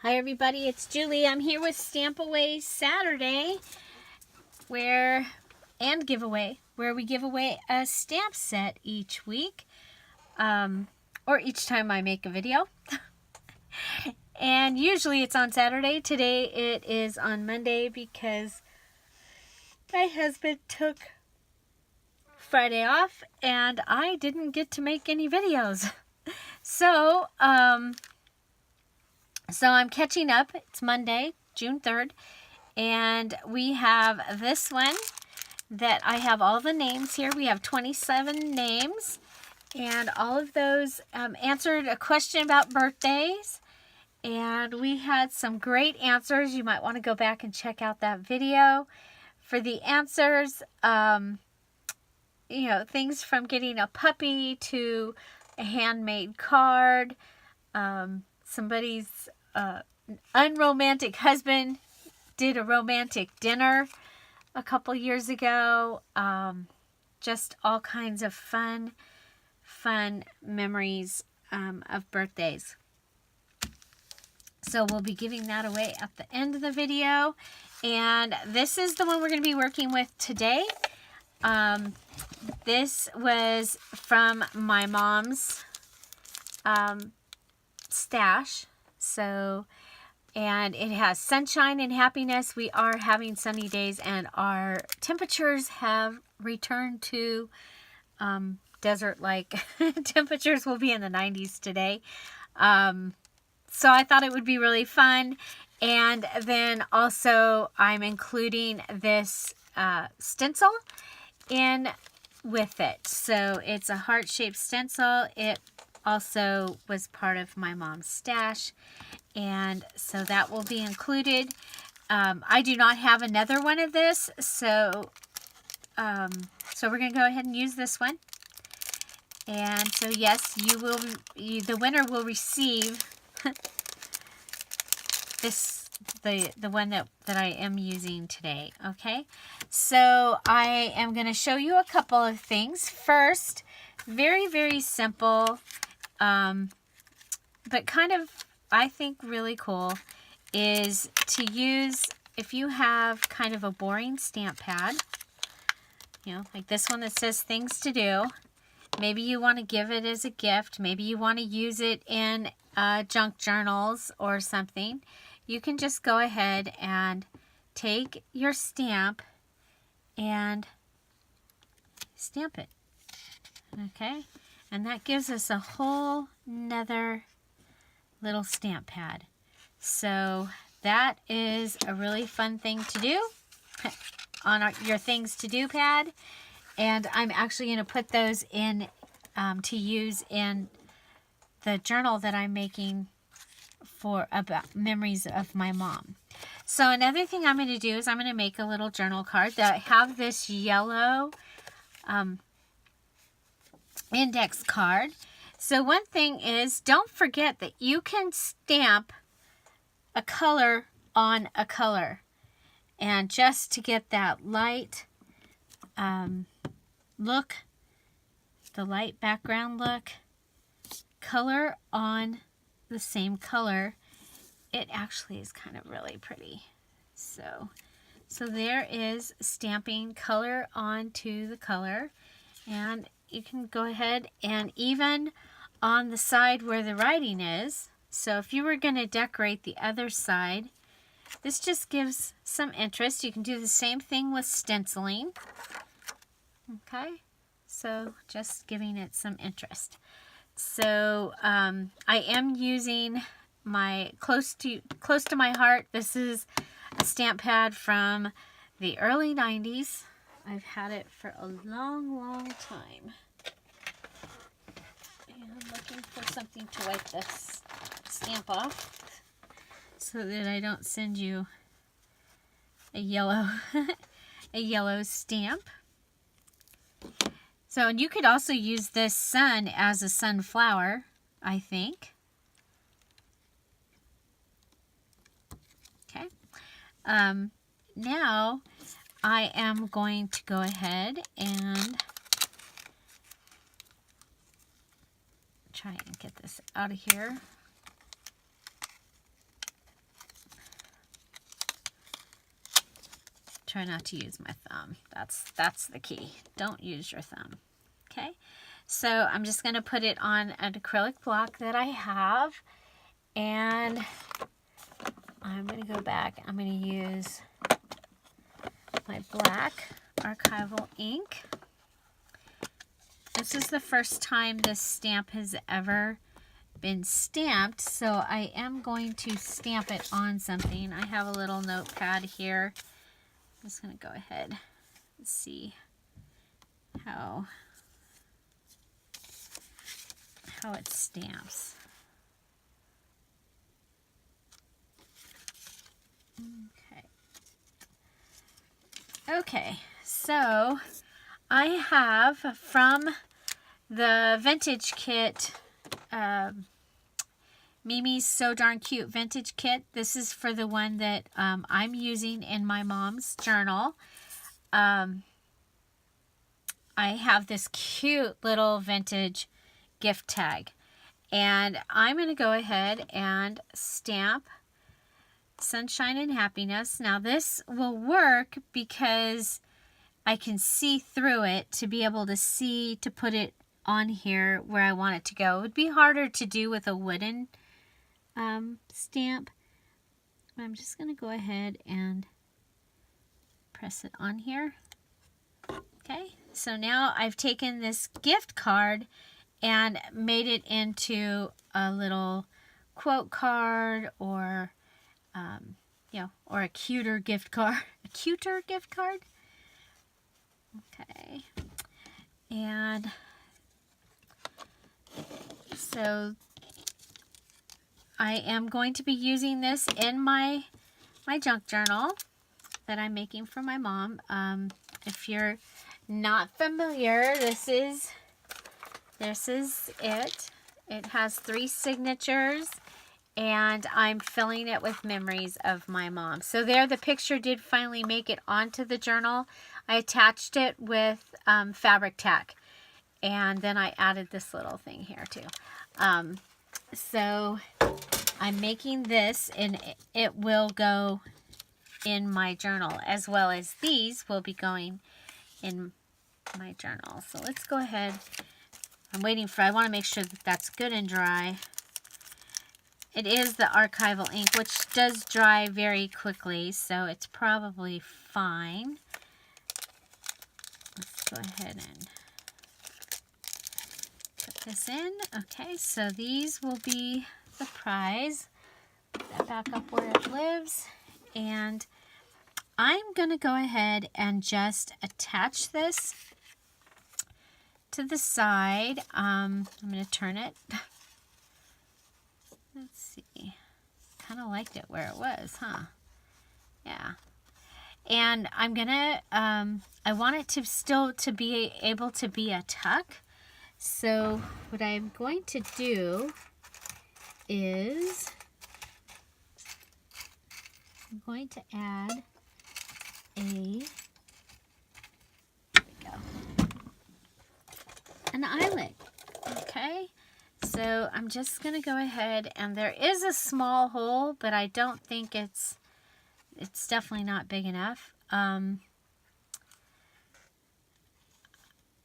Hi everybody, it's Julie. I'm here with Stampaway Saturday and Giveaway, where we give away a stamp set each week, or each time I make a video. And usually it's on Saturday. Today it is on Monday because my husband took Friday off and I didn't get to make any videos. So I'm catching up. It's Monday, June 3rd, and we have this one that I have all the names here. We have 27 names, and all of those answered a question about birthdays, and we had some great answers. You might want to go back and check out that video for the answers. Things from getting a puppy to a handmade card, somebody's unromantic husband did a romantic dinner a couple years ago. Just all kinds of fun memories of birthdays. So we'll be giving that away at the end of the video. And this is the one we're going to be working with today. This was from my mom's stash. And it has sunshine and happiness. We are having sunny days and our temperatures have returned to desert-like temperatures. Will be in the 90s today. So I thought it would be really fun. And then also I'm including this stencil in with it. So it's a heart-shaped stencil. It also was part of my mom's stash, and so that will be included. I do not have another one of this, so we're going to go ahead and use this one. And so yes, the winner will receive the one that I am using today. Okay, so I am going to show you a couple of things. First, very simple, but kind of, I think, really cool, is to use, if you have kind of a boring stamp pad, like this one that says things to do. Maybe you want to give it as a gift. Maybe you want to use it in junk journals or something. You can just go ahead and take your stamp and stamp it. Okay? And that gives us a whole nother little stamp pad. So that is a really fun thing to do on your things to do pad. And I'm actually going to put those in to use in the journal that I'm making for about memories of my mom. So another thing I'm going to do is I'm going to make a little journal card that I have this yellow index card. So one thing is, don't forget that you can stamp a color on a color, and just to get that light look, the light background look, color on the same color, it actually is kind of really pretty. So there is stamping color onto the color, and you can go ahead and even on the side where the writing is. So if you were going to decorate the other side, this just gives some interest. You can do the same thing with stenciling. Okay, so just giving it some interest. So I am using my close to my heart. This is a stamp pad from the early 90s. I've had it for a long time. And I'm looking for something to wipe this stamp off so that I don't send you a yellow a yellow stamp. So, and you could also use this sun as a sunflower, I think. Okay. Now I am going to go ahead and try and get this out of here. try not to use my thumb. That's the key. Don't use your thumb. Okay, so I'm just going to put it on an acrylic block that I have, and I'm going to go back. I'm going to use my black archival ink. This is the first time this stamp has ever been stamped, so I am going to stamp it on something. I have a little notepad here. I'm just going to go ahead and see how it stamps. Okay, so I have from the vintage kit, Mimi's So Darn Cute vintage kit. This is for the one that I'm using in my mom's journal. I have this cute little vintage gift tag, and I'm going to go ahead and stamp Sunshine and Happiness. Now this will work because I can see through it to be able to see to put it on here where I want it to go. It would be harder to do with a wooden stamp. I'm just going to go ahead and press it on here. Okay, so now I've taken this gift card and made it into a little quote card, or or a cuter gift card. A cuter gift card? Okay. And so I am going to be using this in my junk journal that I'm making for my mom. If you're not familiar, this is it. It has 3 signatures, and I'm filling it with memories of my mom. So there, the picture did finally make it onto the journal. I attached it with fabric tack, and then I added this little thing here too. So I'm making this, and it will go in my journal, as well as these will be going in my journal. So let's go ahead. I want to make sure that that's good and dry. It is the archival ink, which does dry very quickly, so it's probably fine. Let's go ahead and put this in. Okay, so these will be the prize. Put that back up where it lives. And I'm going to go ahead and just attach this to the side. I'm going to turn it. Let's see. Kind of liked it where it was, huh? Yeah. And I'm gonna, I want it to still to be able to be a tuck. So what I'm going to do is I'm going to add an eyelet. Okay. So I'm just going to go ahead, and there is a small hole, but I don't think it's definitely not big enough. I'm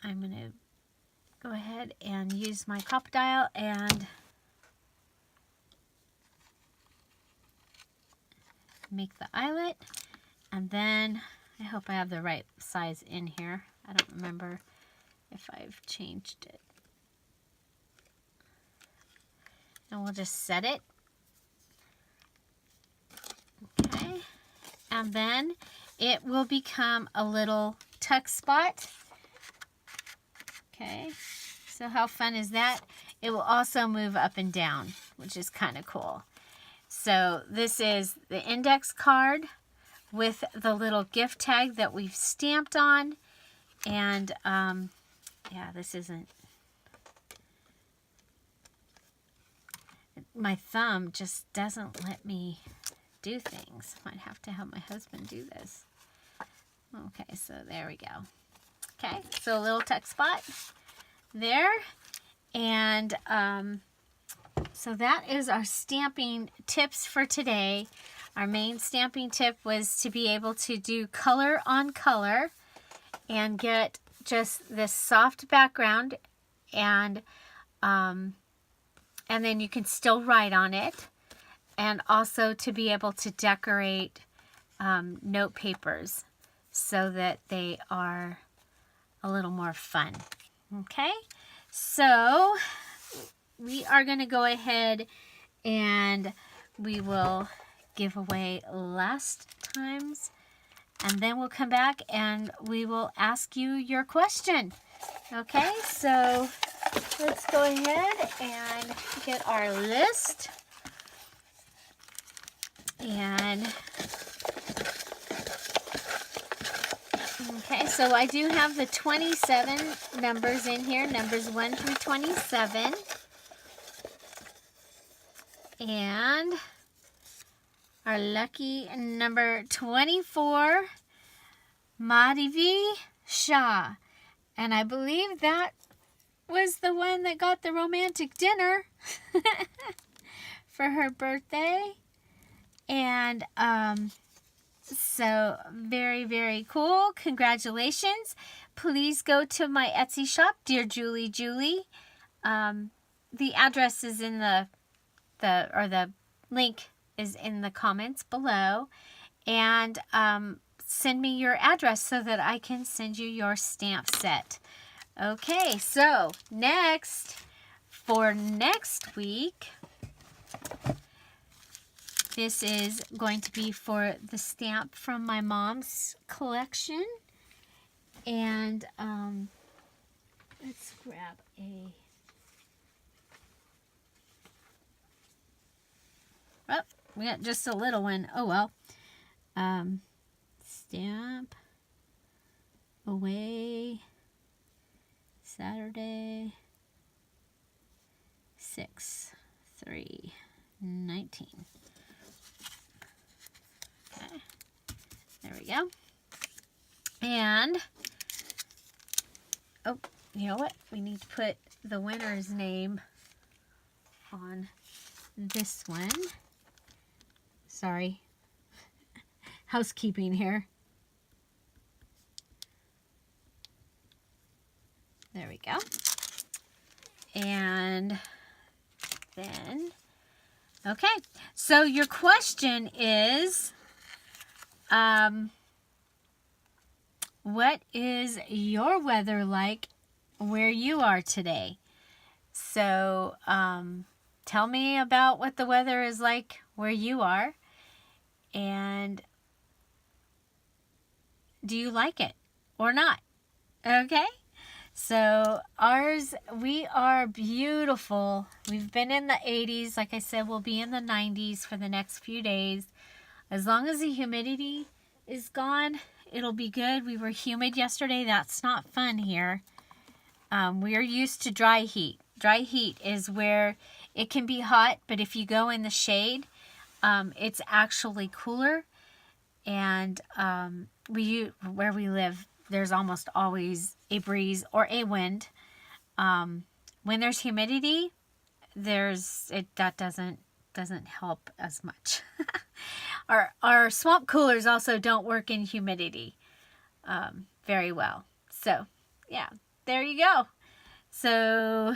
going to go ahead and use my Crop-A-Dile and make the eyelet, and then I hope I have the right size in here. I don't remember if I've changed it. And we'll just set it. Okay. And then it will become a little tuck spot. Okay. So how fun is that? It will also move up and down, which is kind of cool. So this is the index card with the little gift tag that we've stamped on. And yeah, this isn't... My thumb just doesn't let me do things. Might have to have my husband do this. Okay, so there we go. Okay, so a little tuck spot there. And so that is our stamping tips for today. Our main stamping tip was to be able to do color on color and get just this soft background, and then you can still write on it, and also to be able to decorate note papers so that they are a little more fun. Okay, so we are going to go ahead and we will give away last times, and then we'll come back and we will ask you your question. Okay, so let's go ahead and get our list. And okay, so I do have the 27 numbers in here, numbers 1 through 27. And our lucky number 24, Madhavi Shah. And I believe that was the one that got the romantic dinner for her birthday. And so very, very cool. Congratulations. Please go to my Etsy shop, Dear Julie Julie. The address is in the link is in the comments below, and send me your address so that I can send you your stamp set. Okay, so for next week, this is going to be for the stamp from my mom's collection, and let's grab a we got just a little one. Oh well. Stampaway Saturday 6/3/19. Okay, there we go. And oh, you know what? We need to put the winner's name on this one. Sorry. Housekeeping here. There we go. And then, okay. So your question is, what is your weather like where you are today? So, tell me about what the weather is like where you are. And do you like it or not? Okay. So we are beautiful. We've been in the 80s. Like I said, we'll be in the 90s for the next few days. As long as the humidity is gone, it'll be good. We were humid yesterday. That's not fun here. We are used to dry heat. Dry heat is where it can be hot, but if you go in the shade, it's actually cooler. And where we live, there's almost always a breeze or a wind. When there's humidity, that doesn't help as much. Our swamp coolers also don't work in humidity very well. So yeah, there you go. So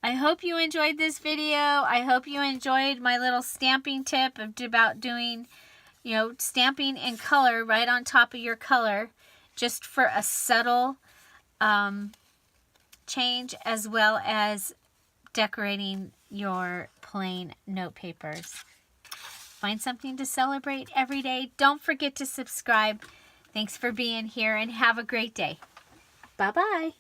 I hope you enjoyed this video. I hope you enjoyed my little stamping tip about doing, stamping in color right on top of your color, just for a subtle change, as well as decorating your plain note papers. Find something to celebrate every day. Don't forget to subscribe. Thanks for being here, and have a great day. Bye-bye.